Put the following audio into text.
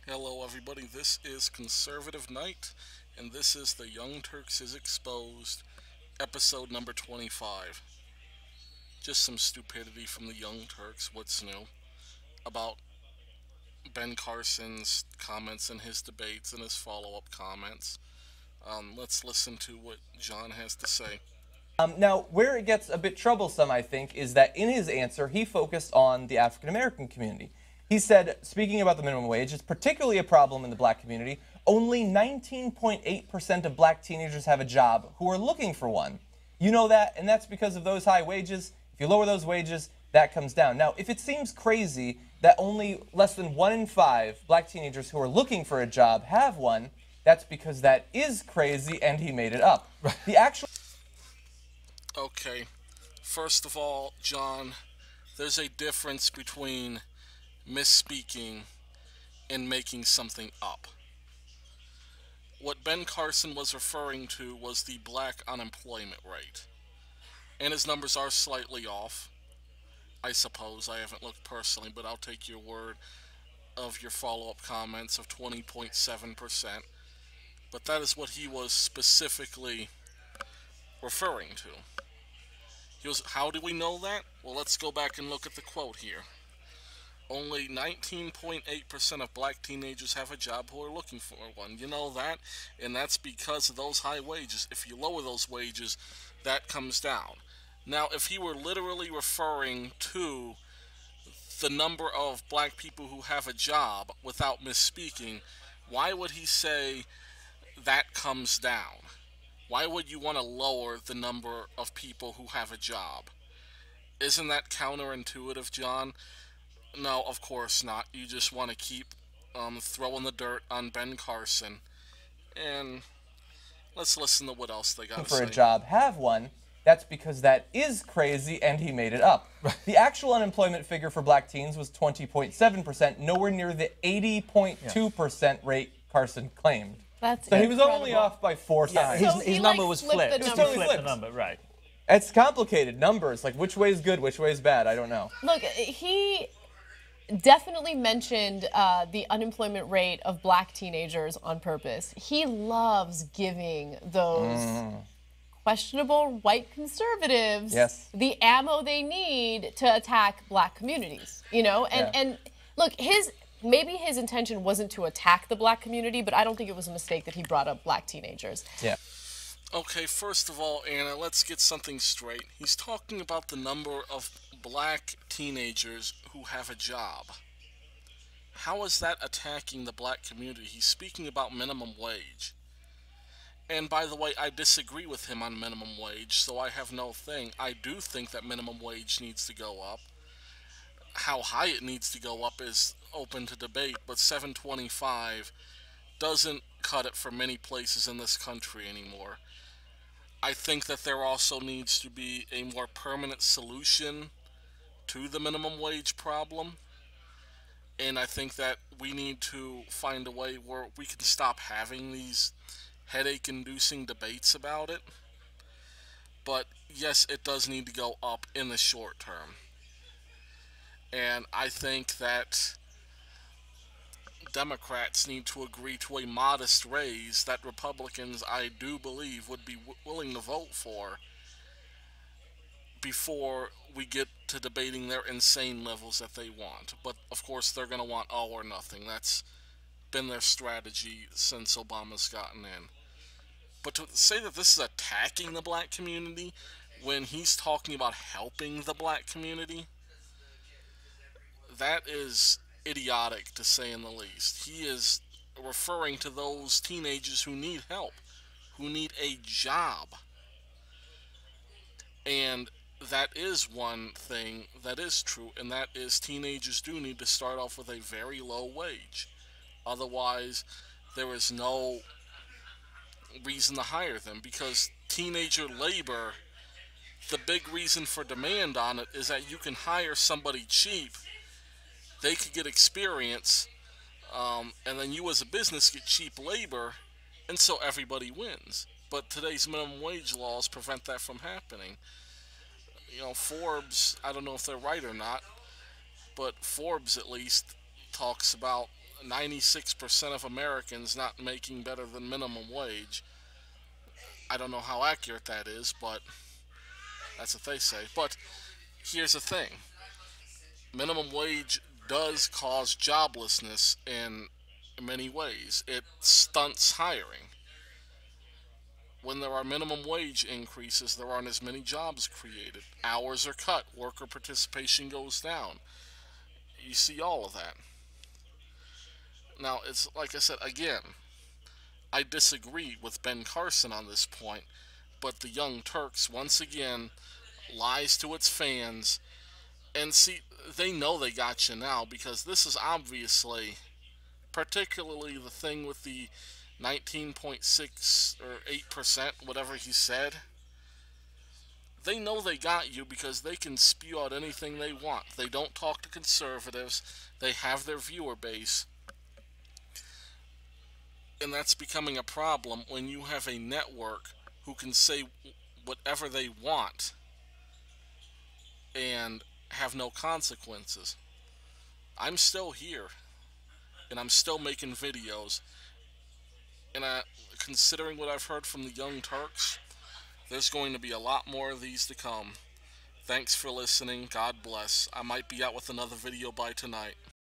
Hello, everybody. This is Conservative Night, and this is the Young Turks is Exposed, episode number 25. Just some stupidity from the Young Turks. What's new about Ben Carson's comments and his debates and his follow up comments? Let's listen to what John has to say. Now, where it gets a bit troublesome, I think, is that in his answer, he focused on the African American community. He said, speaking about the minimum wage, it's particularly a problem in the black community. Only 19.8% of black teenagers have a job who are looking for one. You know that, and that's because of those high wages. If you lower those wages, that comes down. Now, if it seems crazy that only less than 1 in 5 black teenagers who are looking for a job have one, that's because that is crazy and he made it up. The actual Okay, first of all, John, there's a difference between misspeaking and making something up. What Ben Carson was referring to was the black unemployment rate. And his numbers are slightly off, I suppose. I haven't looked personally, but I'll take your word of your follow up comments of 20.7%. But that is what he was specifically referring to. How do we know that? Well, let's go back and look at the quote here. Only 19.8% of black teenagers have a job who are looking for one. You know that? And that's because of those high wages. If you lower those wages, that comes down. Now, if he were literally referring to the number of black people who have a job without misspeaking, why would he say that comes down? Why would you want to lower the number of people who have a job? Isn't that counterintuitive, John? No, of course not. You just want to keep throwing the dirt on Ben Carson. And let's listen to what else they got to for a say. job have one, that's because that is crazy and he made it up. The actual unemployment figure for black teens was 20.7%, nowhere near the 80.2% rate Carson claimed. That's So he was incredible. only off by 4 times. So His he, number like, was flipped flipped. the It was number. totally Flipped the flipped. number, right. It's complicated. Numbers, like which way is good, which way is bad, I don't know. Look, he definitely mentioned the unemployment rate of black teenagers on purpose. He loves giving those questionable white conservatives Yes. the ammo they need to attack black communities. You know, and look, maybe his intention wasn't to attack the black community, but I don't think it was a mistake that he brought up black teenagers. Yeah. Okay, first of all, Anna, let's get something straight. He's talking about the number of black teenagers who have a job. How is that attacking the black community? He's speaking about minimum wage. And by the way, I disagree with him on minimum wage, so I have no thing. I do think that minimum wage needs to go up. How high it needs to go up is open to debate, but 725 doesn't cut it for many places in this country anymore. I think that there also needs to be a more permanent solution to the minimum wage problem. And I think that we need to find a way where we can stop having these headache inducing debates about it. But yes, it does need to go up in the short term. And I think that Democrats need to agree to a modest raise that Republicans, I do believe, would be willing to vote for before we get to debating their insane levels that they want. But of course, they're going to want all or nothing. That's been their strategy since Obama's gotten in. But to say that this is attacking the black community when he's talking about helping the black community, that is idiotic to say in the least. He is referring to those teenagers who need help, who need a job. And that is one thing that is true, and that is teenagers do need to start off with a very low wage. Otherwise, there is no reason to hire them because teenager labor, the big reason for demand on it is that you can hire somebody cheap, they could get experience, and then you as a business get cheap labor, and so everybody wins. But today's minimum wage laws prevent that from happening. You know, Forbes, I don't know if they're right or not, but Forbes at least talks about 96% of Americans not making better than minimum wage. I don't know how accurate that is, but that's what they say. But here's the thing: minimum wage does cause joblessness in many ways. It stunts hiring. When there are minimum wage increases, there aren't as many jobs created. Hours are cut, worker participation goes down. You see all of that. Now, it's like I said again, I disagree with Ben Carson on this point, but the Young Turks, once again, lies to its fans. And see, they know they got you now because this is obviously, particularly the thing with the 19.6 or 8%, whatever he said. They know they got you because they can spew out anything they want. They don't talk to conservatives. They have their viewer base. And that's becoming a problem when you have a network who can say whatever they want and have no consequences. I'm still here, and I'm still making videos. And considering what I've heard from the Young Turks, there's going to be a lot more of these to come. Thanks for listening. God bless. I might be out with another video by tonight.